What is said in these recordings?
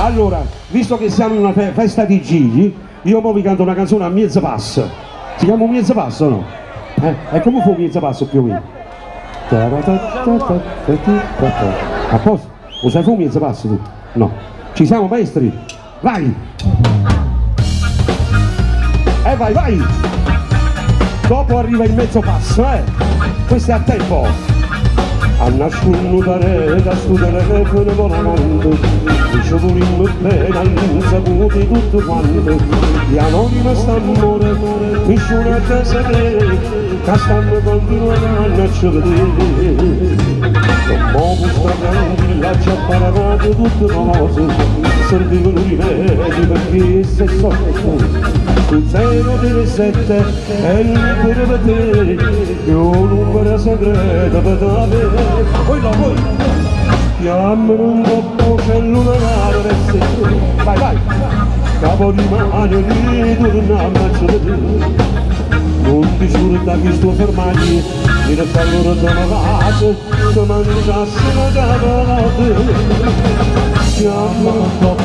Allora, visto che siamo in una festa di Gigi, io mo vi canto una canzone a mezzo passo. Si chiama un mezzo passo o no? E come fu un mezzo passo più o meno? A posto? Lo sai fu un mezzo passo tu? No. Ci siamo maestri? Vai! Vai, vai! Dopo arriva il mezzo passo, Questo è a tempo! A nascondere da studere che per volante dice pure in bene all'insaputi tutto quanto gli anonimi stanno nessuno a sapere che stanno continuando a vedere non poco sta tranquilla ci ha parlato tutte cose servivano rimedi perché se sono su 0,7 è il numero per te io un numero segreto per te poi no, poi chiamano un po' cellulare vai, vai capo di mano di tornare a vedere non ti giuro da chi sto fermagli mi resta loro da una casa che mangiassero da notte chiamano un po'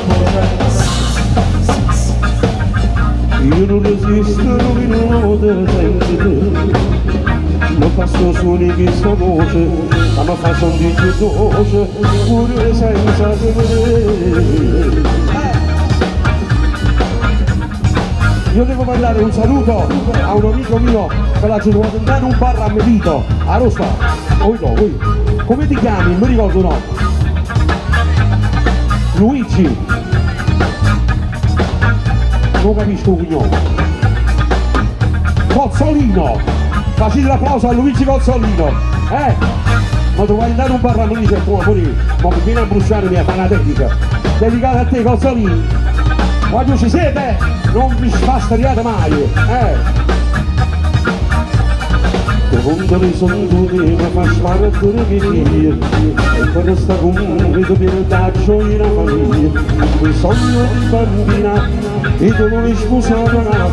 io non resisto un minuto senza te non passo su di questa voce ma mi fa son di più dolce pure senza vedere io devo mandare un saluto a un amico mio per la giornata un bar a Melito a Rospa come ti chiami? Non mi ricordo no Luigi non capisco un cognome Cozzolino facete l'applauso a Luigi Cozzolino ma dovrai andare un bar a Melito e tu amore ma mi viene a bruciare mia pana tecnica dedicata a te Cozzolino quando ci siete non vi spasteriate mai quando mi sono tutti mi fa sparare che io e quando sta con me dobbiamo dare gioia alla famiglia quel sogno di bambina e tu non mi sposata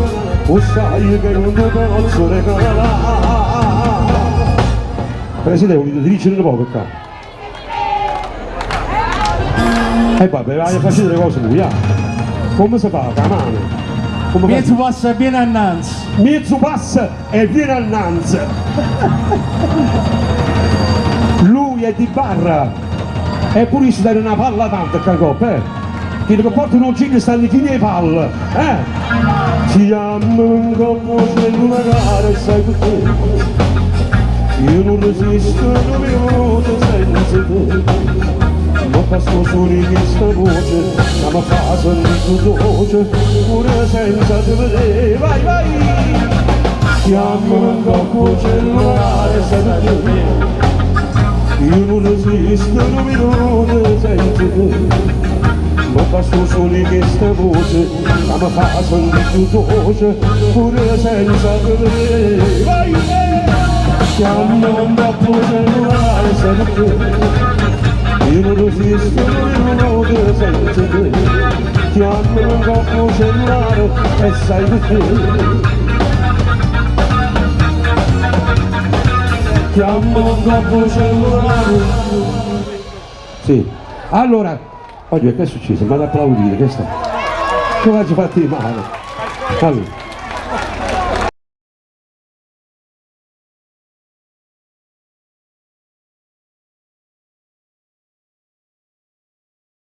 o sai che non ti posso regalare Presidente volete dirigere un po' per qua vabbè vai a fare le cose lui come si fa? La mano mezzo passa e viene annanzi mezzo passa e viene annanzi lui è di barra e pure si dà una palla tanto che che portano un giro e stanno fine le palle si chiamano un coppo una gara e sai perché io non resisto un minuto senza te ma passo su di questa voce ma mi fa sentire dolce pure senza te vedere vai vai chiamano un coppo cellulare sai te io non resisto un minuto senza te ma passo su di questa voce ma mi fa sentire dolce pure senza te vedere vai chiamano un coppo cellulare sai te io non resisto un minuto senza te chiamano un coppo cellulare e sai perché chiamano un coppo cellulare sì allora oggi che è successo? Vado ad applaudire che sta? Come ci fatti male? Allora